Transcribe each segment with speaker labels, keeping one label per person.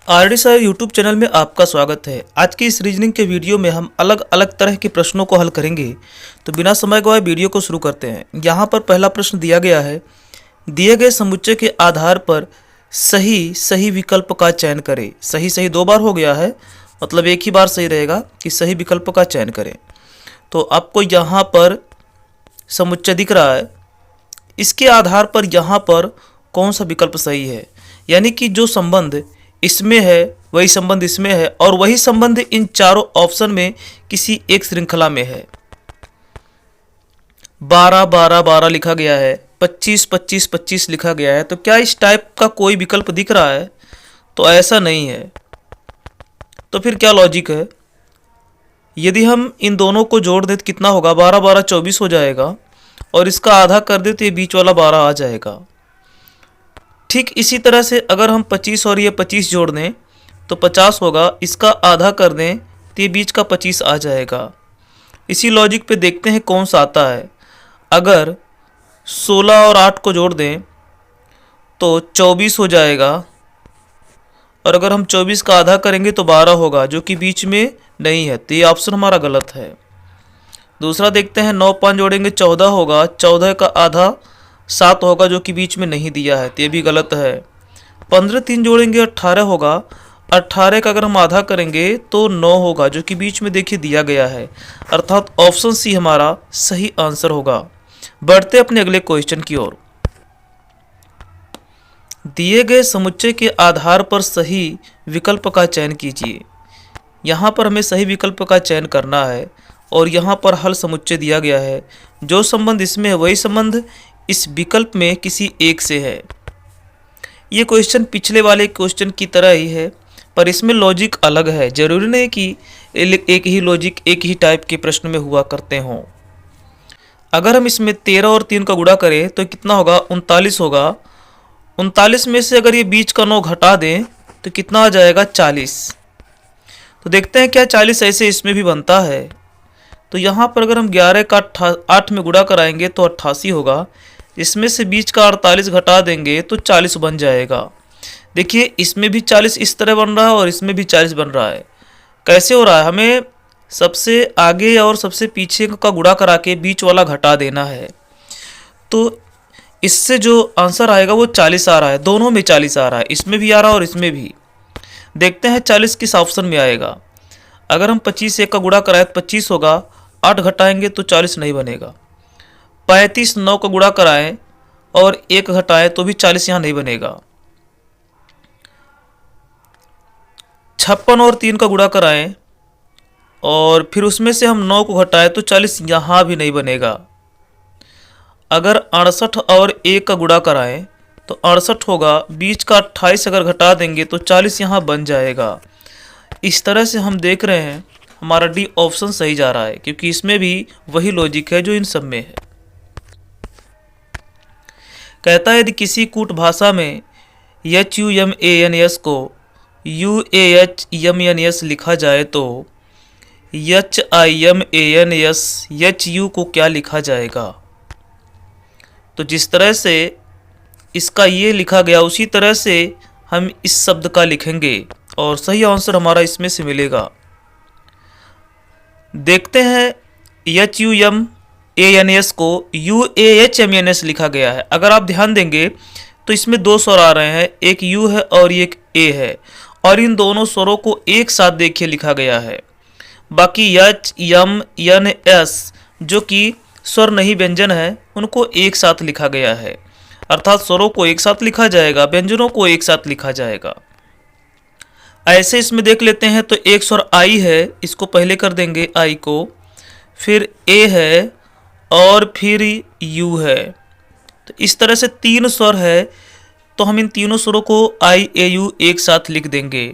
Speaker 1: RD sir YouTube channel में आपका स्वागत है। आज की इस रीजनिंग के वीडियो में हम अलग अलग तरह के प्रश्नों को हल करेंगे। तो बिना समय गवाए वीडियो को शुरू करते हैं। यहाँ पर पहला प्रश्न दिया गया है, दिए गए समुच्चय के आधार पर सही सही विकल्प का चयन करें। सही सही दो बार हो गया है, मतलब एक ही बार सही रहेगा कि सही विकल्प का चयन करें। तो आपको यहाँ पर समुच्चय दिख रहा है, इसके आधार पर यहाँ पर कौन सा विकल्प सही है, यानी कि जो संबंध इसमें है वही संबंध इसमें है और वही संबंध इन चारों ऑप्शन में किसी एक श्रृंखला में है। 12 12 12 लिखा गया है, 25 25 25 लिखा गया है। तो क्या इस टाइप का कोई विकल्प दिख रहा है? तो ऐसा नहीं है। तो फिर क्या लॉजिक है? यदि हम इन दोनों को जोड़ दें तो कितना होगा? 12 12 24 हो जाएगा और इसका आधा कर दे तो ये बीच वाला 12 आ जाएगा। ठीक इसी तरह से अगर हम 25 और ये 25 जोड़ दें तो 50 होगा, इसका आधा कर दें तो ये बीच का 25 आ जाएगा। इसी लॉजिक पे देखते हैं कौन सा आता है। अगर 16 और 8 को जोड़ दें तो 24 हो जाएगा और अगर हम 24 का आधा करेंगे तो 12 होगा, जो कि बीच में नहीं है। तो ये ऑप्शन हमारा गलत है। दूसरा देखते हैं, 9 5 जोड़ेंगे 14 होगा, 14 का आधा 7 होगा, जो कि बीच में नहीं दिया है, तो ये भी गलत है। 15 3 जोड़ेंगे 18 होगा, 18 का अगर हम आधा करेंगे तो 9 होगा, जो कि बीच में देखिए दिया गया है। अर्थात ऑप्शन सी हमारा सही आंसर होगा। बढ़ते अपने अगले क्वेश्चन की ओर। दिए गए समुच्चय के आधार पर सही विकल्प का चयन कीजिए। यहाँ पर हमें सही विकल्प का चयन करना है और यहाँ पर हल समुच्चय दिया गया है। जो संबंध इसमें है वही संबंध इस विकल्प में किसी एक से है। ये क्वेश्चन पिछले वाले क्वेश्चन की तरह ही है, पर इसमें लॉजिक अलग है। जरूरी नहीं कि एक ही लॉजिक एक ही टाइप के प्रश्न में हुआ करते हों। अगर हम इसमें 13 और 3 का गुणा करें तो कितना होगा? 39 होगा। 39 में से अगर ये बीच का 9 घटा दें तो कितना आ जाएगा? 40। तो देखते हैं क्या 40 ऐसे इसमें भी बनता है। तो यहाँ पर अगर हम 11 का 8 में गुणा कराएंगे तो 88 होगा। इसमें से बीच का 48 घटा देंगे तो 40 बन जाएगा। देखिए इसमें भी 40 इस तरह बन रहा है और इसमें भी 40 बन रहा है। कैसे हो रहा है? हमें सबसे आगे और सबसे पीछे का गुणा करा के बीच वाला घटा देना है। तो इससे जो आंसर आएगा वो 40 आ रहा है। दोनों में 40 आ रहा है, इसमें भी आ रहा है और इसमें भी। देखते हैं 40 किस ऑप्शन में आएगा। अगर हम 25 से 1 का गुणा कराएं तो 25 होगा, 8 घटाएंगे तो 40 नहीं बनेगा। 35 9 का गुणा कराएं और 1 घटाएं तो भी 40 यहाँ नहीं बनेगा। 56 और 3 का गुणा कराएं और फिर उसमें से हम 9 को घटाएं तो 40 यहाँ भी नहीं बनेगा। अगर 68 और 1 का गुणा कराएं तो 68 होगा, बीच का 28 अगर घटा देंगे तो 40 यहाँ बन जाएगा। इस तरह से हम देख रहे हैं हमारा डी ऑप्शन सही जा रहा है, क्योंकि इसमें भी वही लॉजिक है जो इन सब में है। कहता है यदि किसी कूट भाषा में HUMANS को UAHMNS लिखा जाए तो HIMANS HU को क्या लिखा जाएगा? तो जिस तरह से इसका ये लिखा गया उसी तरह से हम इस शब्द का लिखेंगे और सही आंसर हमारा इसमें से मिलेगा। देखते हैं HUMANS को UAHMNS लिखा गया है। अगर आप ध्यान देंगे तो इसमें 2 स्वर आ रहे हैं, एक U है और एक A है, और इन दोनों स्वरों को एक साथ देखिए लिखा गया है। बाकी HMNS जो कि स्वर नहीं व्यंजन है उनको एक साथ लिखा गया है। अर्थात स्वरों को एक साथ लिखा जाएगा, व्यंजनों को एक साथ लिखा जाएगा। ऐसे इसमें देख लेते हैं तो एक स्वर I है, इसको पहले कर देंगे I को, फिर A है और फिर U है। तो इस तरह से 3 स्वर है, तो हम इन तीनों स्वरों को IAU एक साथ लिख देंगे।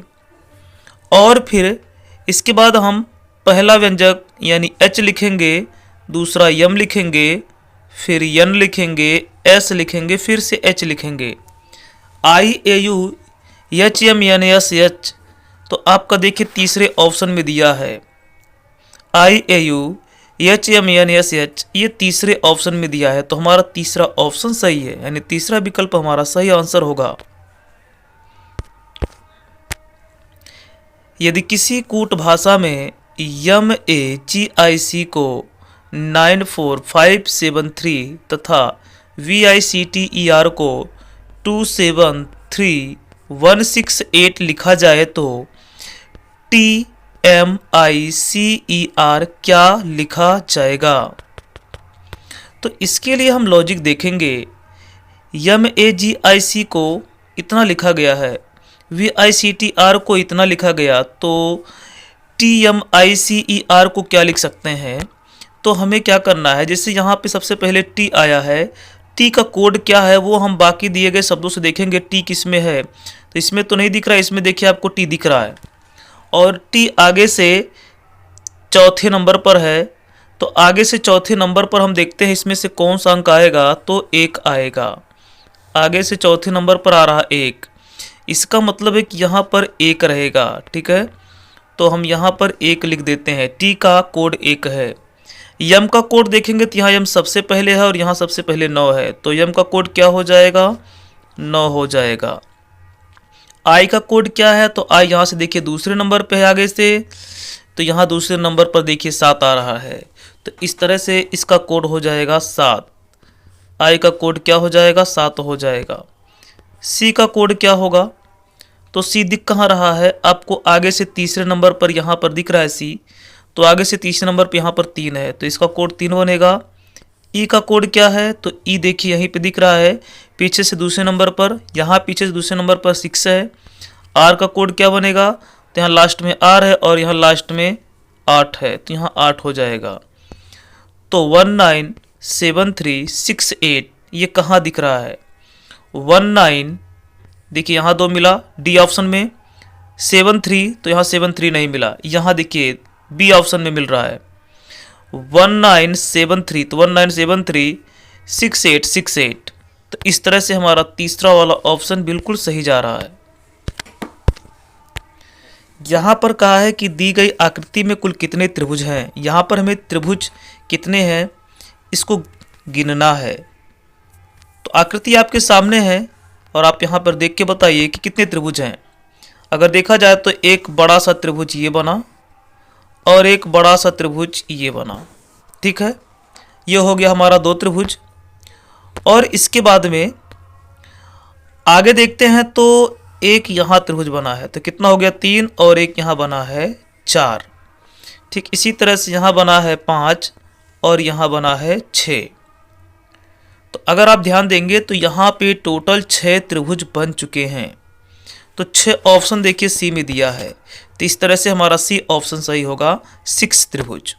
Speaker 1: और फिर इसके बाद हम पहला व्यंजक यानी H लिखेंगे, दूसरा यम लिखेंगे, फिर यन लिखेंगे, S लिखेंगे, फिर से H लिखेंगे। IAU HMNS H तो आपका देखिए तीसरे ऑप्शन में दिया है। IAU HMNS H ये तीसरे ऑप्शन में दिया है, तो हमारा तीसरा ऑप्शन सही है, यानी तीसरा विकल्प हमारा सही आंसर होगा। यदि किसी कूट भाषा में MAGIC को 94573 तथा VICTER को 273168 लिखा जाए तो TMICER क्या लिखा जाएगा? तो इसके लिए हम लॉजिक देखेंगे। MAGIC को इतना लिखा गया है, VICTER को इतना लिखा गया, तो TMICER को क्या लिख सकते हैं? तो हमें क्या करना है, जैसे यहाँ पे सबसे पहले T आया है, T का कोड क्या है वो हम बाकी दिए गए शब्दों से देखेंगे। T किस में है, तो इसमें तो नहीं दिख रहा है, इसमें देखिए आपको T दिख रहा है, और T आगे से चौथे नंबर पर है, तो आगे से चौथे नंबर पर हम देखते हैं इसमें से कौन सा अंक आएगा, तो 1 आएगा। आगे से चौथे नंबर पर आ रहा 1, इसका मतलब है कि यहाँ पर 1 रहेगा। ठीक है, तो हम यहाँ पर 1 लिख देते हैं। T का कोड 1 है। M का कोड देखेंगे तो यहाँ M सबसे पहले है और यहाँ सबसे पहले 9 है, तो M का कोड क्या हो जाएगा, 9 हो जाएगा। I का कोड क्या है, तो I यहाँ से देखिए दूसरे नंबर पे है आगे से, तो यहाँ दूसरे नंबर पर देखिए 7 आ रहा है, तो इस तरह से इसका कोड हो जाएगा 7। I का कोड क्या हो जाएगा, 7 हो जाएगा। C का कोड क्या होगा, तो C दिख कहाँ रहा है आपको, आगे से तीसरे नंबर पर यहाँ पर दिख रहा है C, तो आगे से तीसरे नंबर पर यहाँ पर 3 है, तो इसका कोड 3 बनेगा। E का कोड क्या है, तो E देखिए यहीं पे दिख रहा है, पीछे से दूसरे नंबर पर, यहाँ पीछे से दूसरे नंबर पर 6 है। R का कोड क्या बनेगा, तो यहाँ लास्ट में R है और यहाँ लास्ट में 8 है, तो यहाँ 8 हो जाएगा। तो 197368 ये कहाँ दिख रहा है, 19 देखिए यहाँ 2 मिला D ऑप्शन में, 73 तो यहाँ 73 नहीं मिला, यहाँ देखिए B ऑप्शन में मिल रहा है 1973, तो 19736868, तो इस तरह से हमारा तीसरा वाला ऑप्शन बिल्कुल सही जा रहा है। यहाँ पर कहा है कि दी गई आकृति में कुल कितने त्रिभुज हैं। यहाँ पर हमें त्रिभुज कितने हैं इसको गिनना है। तो आकृति आपके सामने है और आप यहाँ पर देख के बताइए कि कितने त्रिभुज हैं। अगर देखा जाए तो एक बड़ा सा त्रिभुज ये बना और एक बड़ा सा त्रिभुज ये बना। ठीक है, ये हो गया हमारा 2 त्रिभुज। और इसके बाद में आगे देखते हैं तो एक यहाँ त्रिभुज बना है, तो कितना हो गया 3, और एक यहाँ बना है 4। ठीक इसी तरह से यहाँ बना है 5 और यहाँ बना है 6। तो अगर आप ध्यान देंगे तो यहाँ पे टोटल 6 त्रिभुज बन चुके हैं। तो 6 ऑप्शन देखिए सी में दिया है, तो इस तरह से हमारा सी ऑप्शन सही होगा, 6 त्रिभुज।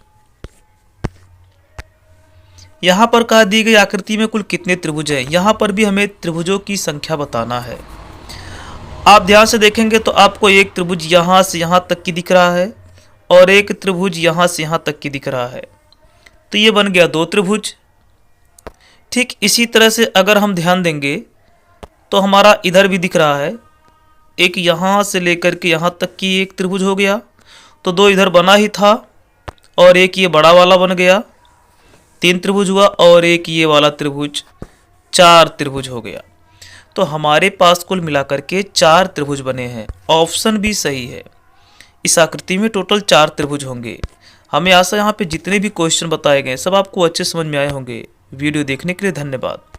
Speaker 1: यहाँ पर कहा दी गई आकृति में कुल कितने त्रिभुज हैं। यहाँ पर भी हमें त्रिभुजों की संख्या बताना है। आप ध्यान से देखेंगे तो आपको एक त्रिभुज यहाँ से यहाँ तक की दिख रहा है और एक त्रिभुज यहाँ से यहाँ तक की दिख रहा है, तो ये बन गया 2 त्रिभुज। ठीक इसी तरह से अगर हम ध्यान देंगे तो हमारा इधर भी दिख रहा है, एक यहाँ से लेकर के यहाँ तक की एक त्रिभुज हो गया, तो 2 इधर बना ही था और एक ये बड़ा वाला बन गया, 3 त्रिभुज हुआ, और एक ये वाला त्रिभुज, 4 त्रिभुज हो गया। तो हमारे पास कुल मिलाकर के 4 त्रिभुज बने हैं। ऑप्शन भी सही है, इस आकृति में टोटल 4 त्रिभुज होंगे। हमें आशा यहाँ पे जितने भी क्वेश्चन बताए गए सब आपको अच्छे समझ में आए होंगे। वीडियो देखने के लिए धन्यवाद।